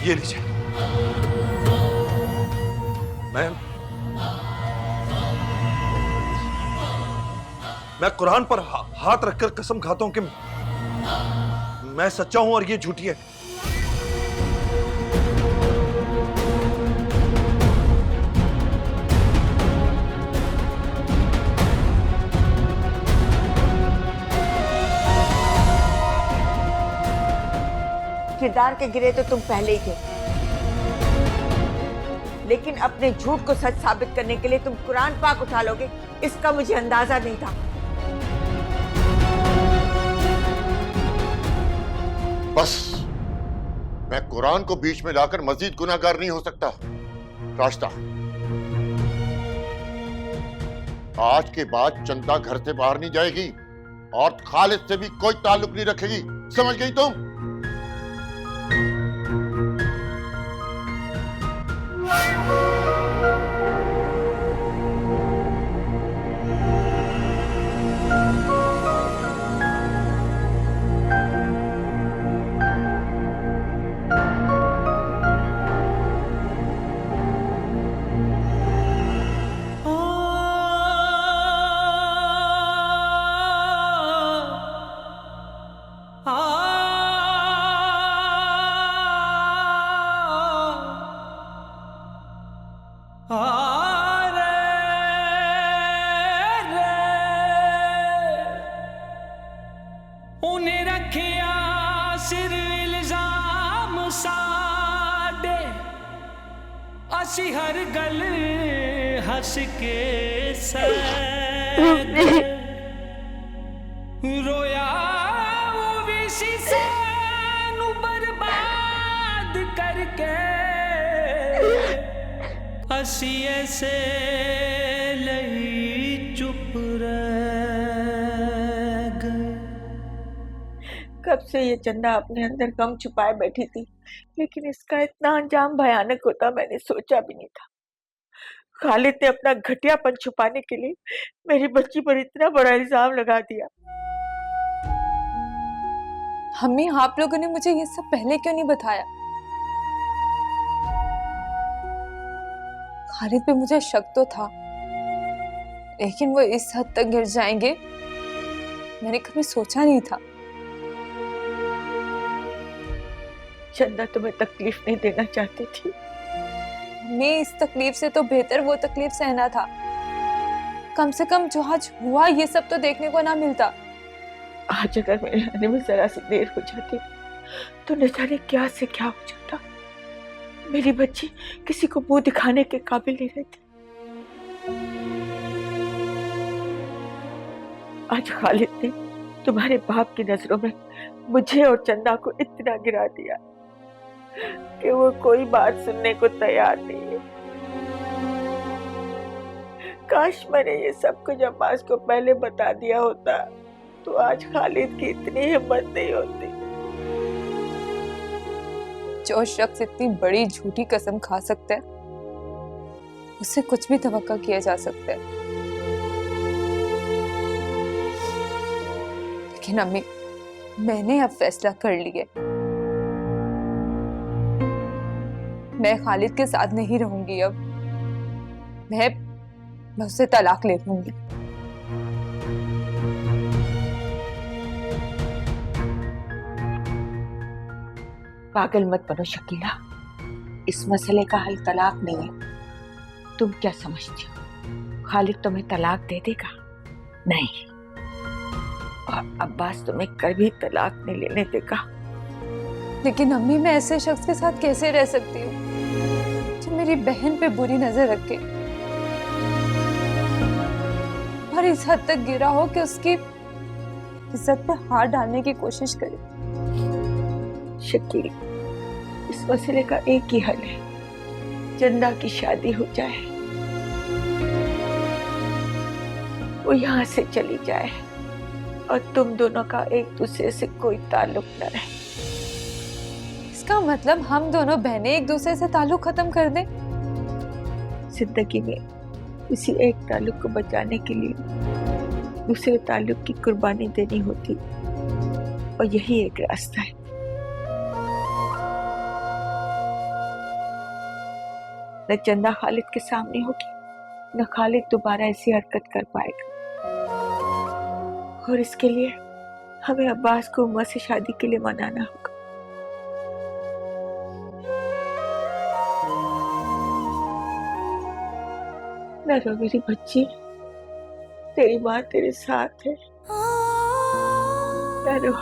ये लीजिए। मैं कुरान पर हाथ रखकर कसम खाता हूं कि मैं सच्चा हूं और ये झूठी है। किरदार के गिरे तो तुम पहले ही थे, लेकिन अपने झूठ को सच साबित करने के लिए तुम कुरान पाक उठा लोगे, इसका मुझे अंदाजा नहीं था। बस, मैं कुरान को बीच में लाकर मजीद गुनाहगार नहीं हो सकता। रास्ता, आज के बाद चंदा घर से बाहर नहीं जाएगी और खालिद से भी कोई ताल्लुक नहीं रखेगी, समझ गई तुम? उन्हें रखिया सिर इल्जाम साडे, असी हर गल हंस के रोया वो भी शीशे नू बर्बाद करके, असी ऐसे लई चुप रह गए। कब से ये चंदा अपने अंदर गम छुपाए बैठी थी, लेकिन इसका इतना अंजाम भयानक होता मैंने सोचा भी नहीं था। खालिद ने अपना घटियापन छुपाने के लिए मेरी बच्ची पर इतना बड़ा इल्जाम लगा दिया। मम्मी, आप लोगों ने मुझे ये सब पहले क्यों नहीं बताया? खालिद पे मुझे शक तो था, लेकिन वो इस हद तक गिर जाएंगे मैंने कभी सोचा नहीं था। चंदा तुम्हें तकलीफ नहीं देना चाहती थी। मैं इस तकलीफ से तो बेहतर वो तकलीफ सहना था। कम से कम जो आज हुआ ये सब तो देखने को ना मिलता। आज अगर मेरे आने में जरा सी देर हो जाती तो न जाने क्या से क्या हो जाता। मेरी बच्ची किसी को मुंह दिखाने के काबिल नहीं रहती। आज खालिद ने तुम्हारे बाप की नजरों में मुझे और चंदा को इतना गिरा दिया कि वो कोई बात सुनने को तैयार नहीं है। काश मैंने ये सब कुछ अब्बास को पहले बता दिया होता तो आज खालिद की इतनी हिम्मत नहीं होती। जो शख्स इतनी बड़ी झूठी कसम खा सकता है उससे कुछ भी तवक्का किया जा सकता है। लेकिन अम्मी, मैंने अब फैसला कर लिया, मैं खालिद के साथ नहीं रहूंगी। अब मैं उससे तलाक ले लूंगी। पागल मत बनो शकीला, इस मसले का हल तलाक नहीं है। तुम क्या समझती हो खालिद तुम्हें तलाक दे देगा? नहीं, और अब्बास तुम्हें कभी तलाक नहीं लेने देगा। लेकिन अम्मी, मैं ऐसे शख्स के साथ कैसे रह सकती हूँ जो मेरी बहन पे बुरी नजर रखे और इस हद तक गिरा हो कि उसकी इज्जत पर हाथ डालने की कोशिश करे। शकील, इस मसले का एक ही हल है, चंदा की शादी हो जाए, वो यहाँ से चली जाए और तुम दोनों का एक दूसरे से कोई ताल्लुक न रहे। इसका मतलब हम दोनों बहनें एक दूसरे से ताल्लुक खत्म कर दें? जिंदगी में किसी एक ताल्लुक को बचाने के लिए दूसरे ताल्लुक की कुर्बानी देनी होती और यही एक रास्ता है। न चंदा खालिद के सामने होगी, न खालिद दोबारा ऐसी हरकत कर पाएगा। और इसके लिए हमें अब्बास को उम्मा से शादी के लिए मनाना होगा। न रो मेरी बच्ची, तेरी माँ तेरे साथ है। न रो।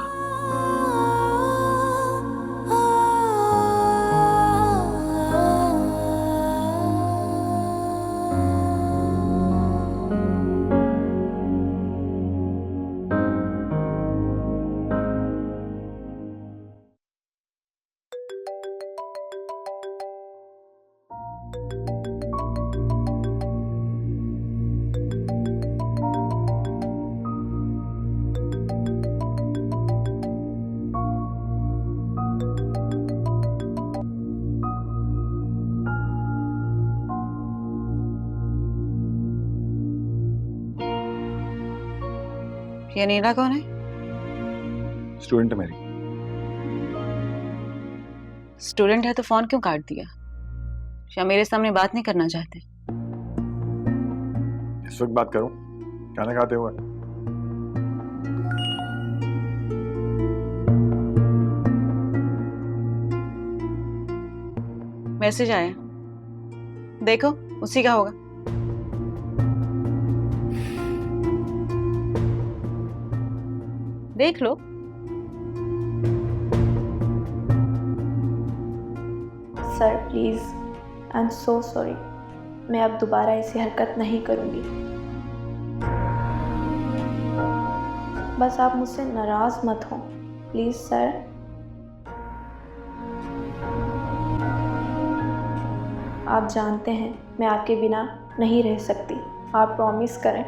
ये नीला कौन है? स्टूडेंट है मेरी। स्टूडेंट है तो फोन क्यों काट दिया? या मेरे सामने बात नहीं करना चाहते? इस वक्त बात करूं? खाना खाते हुए। मैसेज आया, देखो उसी का होगा। देख लो। Sir please, I am so sorry. मैं अब दोबारा ऐसी हरकत नहीं करूँगी। बस आप मुझसे नाराज़ मत हो प्लीज़ सर। आप जानते हैं मैं आपके बिना नहीं रह सकती। आप प्रॉमिस करें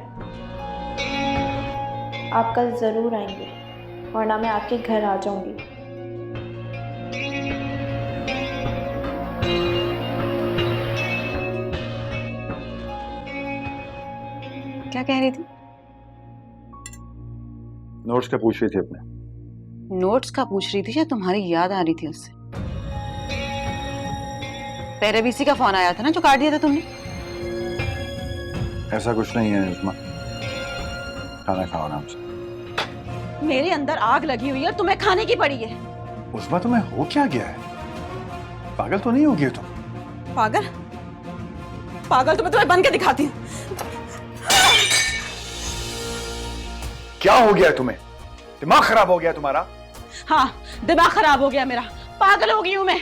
आप कल ज़रूर आएंगे, वरना मैं आपके घर आ जाऊंगी। क्या कह रही थी? नोट्स का पूछ रही थी अपने। नोट्स का पूछ रही थी या तुम्हारी याद आ रही थी उससे? तेरे बीसी का फोन आया था ना जो काट दिया था तुमने? ऐसा कुछ नहीं है उस्मा, खाना खाओ आराम से। मेरे अंदर आग लगी हुई है और तुम्हें खाने की पड़ी है। उस्मा तुम्हें हो क्या गया है? पागल तो नहीं हो गई तुम? पागल? पागल तो मैं तुम्हें बन के दिखाती हूँ। क्या हो गया है तुम्हें? दिमाग खराब हो गया तुम्हारा? हाँ, दिमाग खराब हो गया मेरा, पागल हो गई हूं मैं।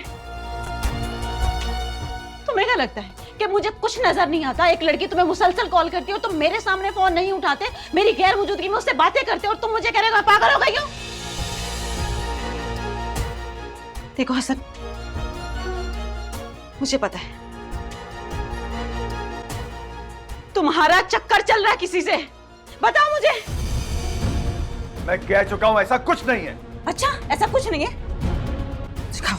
तुम्हें क्या लगता है कि मुझे कुछ नजर नहीं आता? एक लड़की तुम्हें मुसलसल कॉल करती हो, तुम मेरे सामने फोन नहीं उठाते, मेरी गैर मौजूदगी में उससे बातें करते हो और तुम मुझे कह रहे हो पागल हो गई हो? देखो हसन, मुझे पता है तुम्हारा चक्कर चल रहा है किसी से। बताओ मुझे। मैं कह चुका हूं ऐसा कुछ नहीं है। अच्छा, ऐसा कुछ नहीं है? सिखाओ।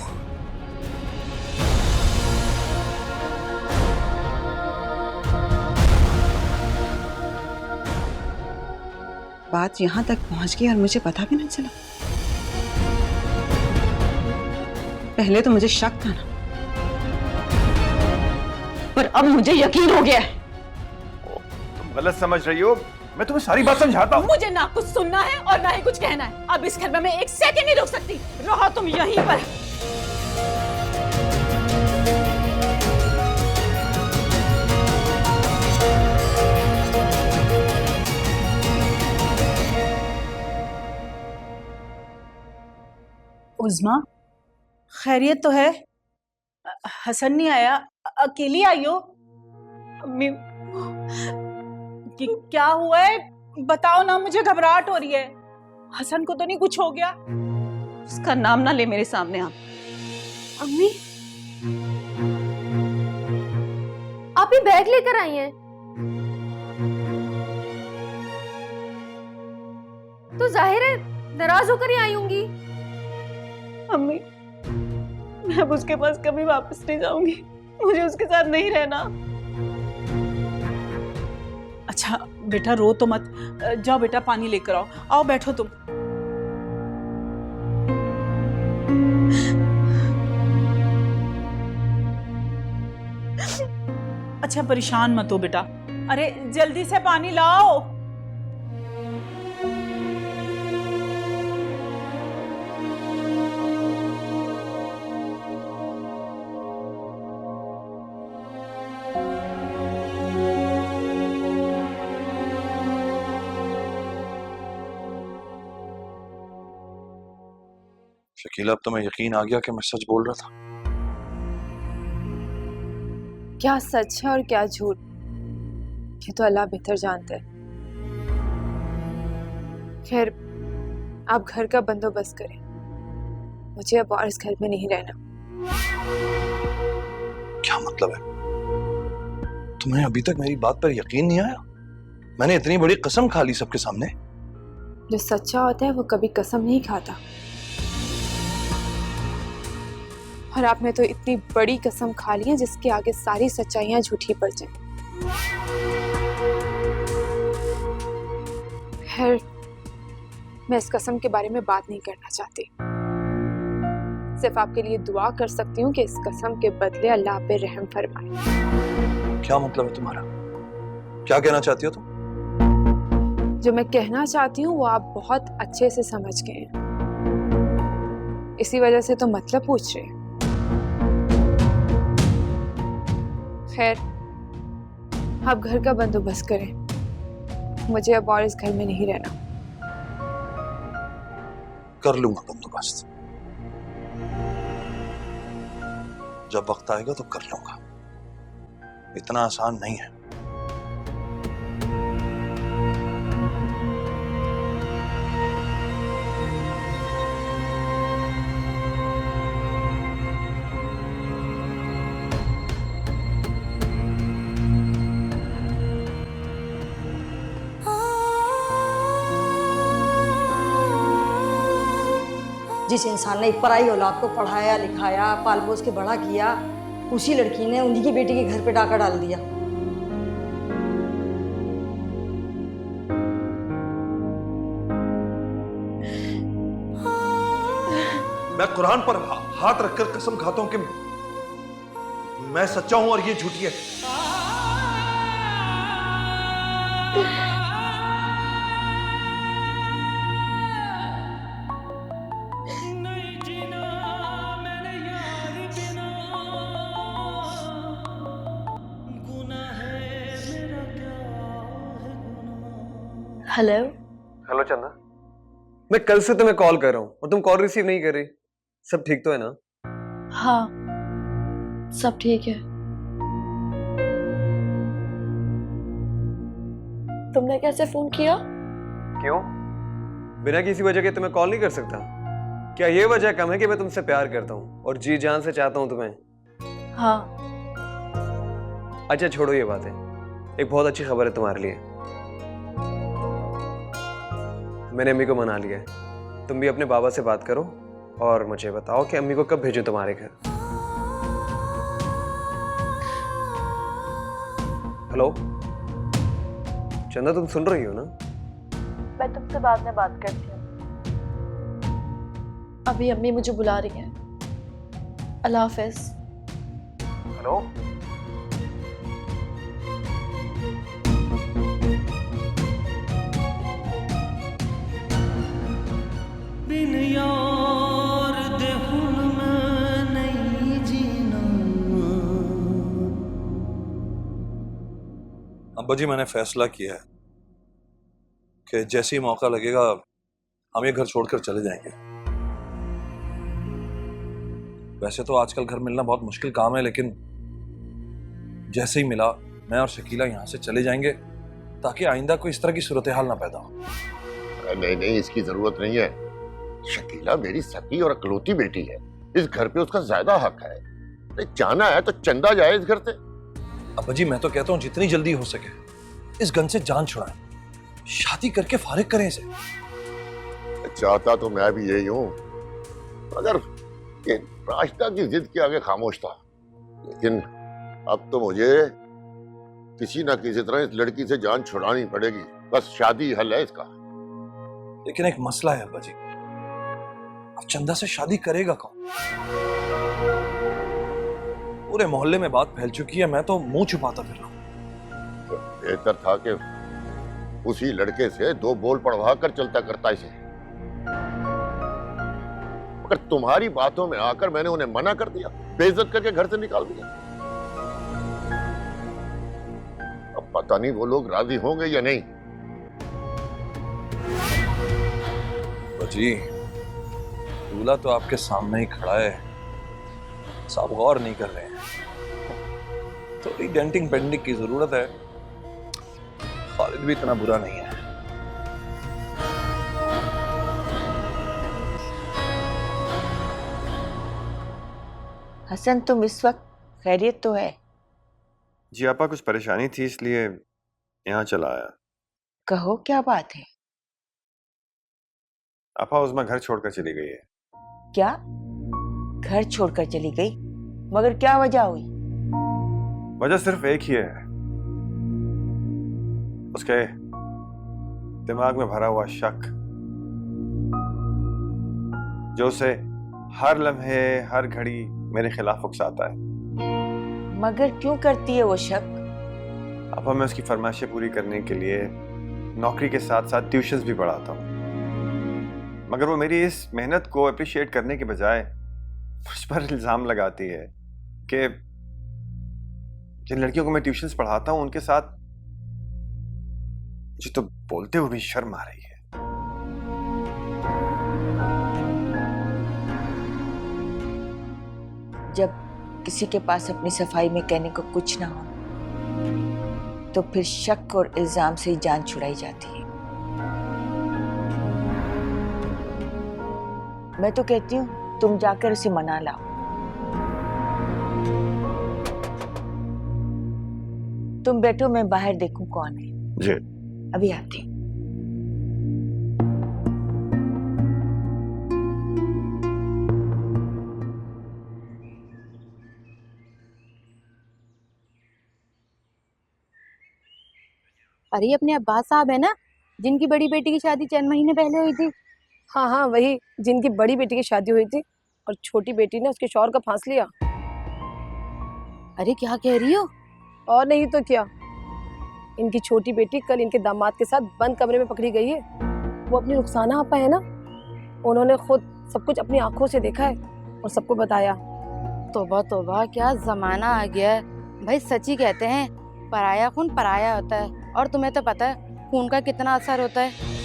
बात यहां तक पहुंच गई और मुझे पता भी नहीं चला। पहले तो मुझे शक था ना, पर अब मुझे यकीन हो गया है। तुम गलत समझ रही हो, मैं तुम्हें सारी बात समझाता हूँ। मुझे ना कुछ सुनना है और ना ही कुछ कहना है। अब इस घर में मैं एक सेकंड नहीं रुक सकती। रहो तुम यहीं पर। उज़्मा, खैरियत तो है? हसन नहीं आया? अकेली आई हो? अम्मी, क्या हुआ है? बताओ ना, मुझे घबराहट हो रही है। हसन को तो नहीं कुछ हो गया? उसका नाम ना ले मेरे सामने आप। अम्मी, आप ही बैग लेकर आई हैं? तो जाहिर है नाराज होकर ही आई होंगी। अम्मी, मैं अब उसके पास कभी वापस नहीं जाऊंगी। मुझे उसके साथ नहीं रहना। अच्छा बेटा रो तो मत, जाओ बेटा पानी लेकर आओ। आओ बैठो तुम। अच्छा परेशान मत हो बेटा, अरे जल्दी से पानी लाओ। शकीला, अब तुम्हें यकीन आ गया कि मैं सच बोल रहा था? क्या सच है और क्या झूठ, ये तो अल्लाह बेहतर जानते हैं। खैर, आप घर का बंदोबस्त करें, मुझे अब और इस घर में नहीं रहना। क्या मतलब है? तुम्हें अभी तक मेरी बात पर यकीन नहीं आया? मैंने इतनी बड़ी कसम खा ली सबके सामने। जो सच्चा होता है वो कभी कसम नहीं खाता, और आपने तो इतनी बड़ी कसम खा ली है जिसके आगे सारी सच्चाइयां झूठी पड़ जाएं। खैर, मैं इस कसम के बारे में बात नहीं करना चाहती, सिर्फ आपके लिए दुआ कर सकती हूँ कि इस कसम के बदले अल्लाह आप पे रहम फरमाए। क्या मतलब है तुम्हारा? क्या कहना चाहती हो तुम? जो मैं कहना चाहती हूँ वो आप बहुत अच्छे से समझ गए हैं, इसी वजह से तो मतलब पूछ रहे हैं। खैर, आप घर का बंदोबस्त करें, मुझे अब और इस घर में नहीं रहना। कर लूंगा बंदोबस्त, जब वक्त आएगा तो कर लूंगा। इतना आसान नहीं है। जिस इंसान ने एक पराई औलाद को पढ़ाया लिखाया पाल पोस के बड़ा किया, उसी लड़की ने उन्हीं की बेटी के घर पे डाका डाल दिया। मैं कुरान पर हाथ रखकर कसम खाता हूं कि मैं सच्चा हूं और ये झूठी है। हेलो हेलो चंदा, मैं कल से तुम्हें कॉल कर रहा हूँ और तुम कॉल रिसीव नहीं कर रही। सब ठीक तो है ना? हाँ, सब ठीक है। तुमने कैसे फोन किया? क्यों? बिना किसी वजह के तुम्हें कॉल नहीं कर सकता? क्या ये वजह कम है कि मैं तुमसे प्यार करता हूँ और जी जान से चाहता हूँ तुम्हें? हाँ। अच्छा छोड़ो ये बातें, एक बहुत अच्छी खबर है तुम्हारे लिए। मैंने अम्मी को मना लिया है। तुम भी अपने बाबा से बात करो और मुझे बताओ कि अम्मी को कब भेजूं तुम्हारे घर। हेलो चंदा, तुम सुन रही हो ना? मैं तुमसे बाद में बात करती हूँ, अभी अम्मी मुझे बुला रही हैं। अल्लाह हाफिज। हेलो बिन यार दे हुन मैं नहीं जीना। अब्बा जी, मैंने फैसला किया है कि जैसे ही मौका लगेगा हम ये घर छोड़कर चले जाएंगे। वैसे तो आजकल घर मिलना बहुत मुश्किल काम है, लेकिन जैसे ही मिला मैं और शकीला यहाँ से चले जाएंगे ताकि आइंदा कोई इस तरह की सूरत हाल ना पैदा हो। नहीं नहीं, इसकी जरूरत नहीं है। शकीला मेरी सगी और अकलौती बेटी है, इस घर पे उसका ज्यादा हक है। जाना है तो चंदा जाए इस घर से। अब्बा जी, मैं तो कहता हूँ जितनी जल्दी हो सके इस गन से जान छुड़ाएं, शादी करके फारिग करें इसे। चाहता तो मैं भी यही हूँ, मगर ये राशिदा की जिद के आगे खामोश था। लेकिन अब तो मुझे किसी ना किसी तरह इस लड़की से जान छुड़ानी पड़ेगी। बस शादी हल है इसका। लेकिन एक मसला है अब्बा जी, अब चंदा से शादी करेगा कौन? पूरे मोहल्ले में बात फैल चुकी है, मैं तो मुंह छुपाता फिर रहा हूं। तो बेहतर था कि उसी लड़के से 2 बोल पढ़वा कर चलता करता इसे। मगर तुम्हारी बातों में आकर मैंने उन्हें मना कर दिया, बेइज्जत करके घर से निकाल दिया। अब पता नहीं वो लोग राजी होंगे या नहीं। जी, दूल्हा तो आपके सामने ही खड़ा है, सब गौर नहीं कर रहे हैं। थोड़ी डेंटिंग पेंटिंग की जरूरत है। खालिद भी इतना बुरा नहीं है। हसन, तुम इस वक्त खैरियत तो है? जी आपा, कुछ परेशानी थी इसलिए यहाँ चला आया। कहो क्या बात है? आपा उस्मा घर छोड़कर चली गई है। क्या? घर छोड़कर चली गई? मगर क्या वजह हुई? वजह सिर्फ एक ही है, उसके दिमाग में भरा हुआ शक, जो उसे हर लम्हे हर घड़ी मेरे खिलाफ उकसाता है। मगर क्यों करती है वो शक? आपा, मैं उसकी फरमाइशें पूरी करने के लिए नौकरी के साथ साथ ट्यूशंस भी पढ़ाता हूँ, मगर वो मेरी इस मेहनत को अप्रिशिएट करने के बजाय मुझ पर इल्जाम लगाती है कि जिन लड़कियों को मैं ट्यूशंस पढ़ाता हूँ उनके साथ मुझे तो बोलते हुए भी शर्म आ रही है। जब किसी के पास अपनी सफाई में कहने को कुछ ना हो तो फिर शक और इल्जाम से ही जान छुड़ाई जाती है। मैं तो कहती हूँ तुम जाकर उसे मना लाओ। तुम बैठो, मैं बाहर देखूं कौन है। जी अभी आती हूँ। अरे अपने अब्बास साहब है ना, जिनकी बड़ी बेटी की शादी 4 महीने पहले हुई थी। हाँ हाँ, वही जिनकी बड़ी बेटी की शादी हुई थी और छोटी बेटी ने उसके शौहर का फांस लिया। अरे क्या कह रही हो? और नहीं तो क्या, इनकी छोटी बेटी कल इनके दामाद के साथ बंद कमरे में पकड़ी गई है। वो अपनी रुखसाना आपा है ना, उन्होंने खुद सब कुछ अपनी आंखों से देखा है और सबको बताया। तौबा तौबा, क्या जमाना आ गया है भाई। सच ही कहते हैं, पराया खून पराया होता है, और तुम्हें तो पता है खून का कितना असर होता है।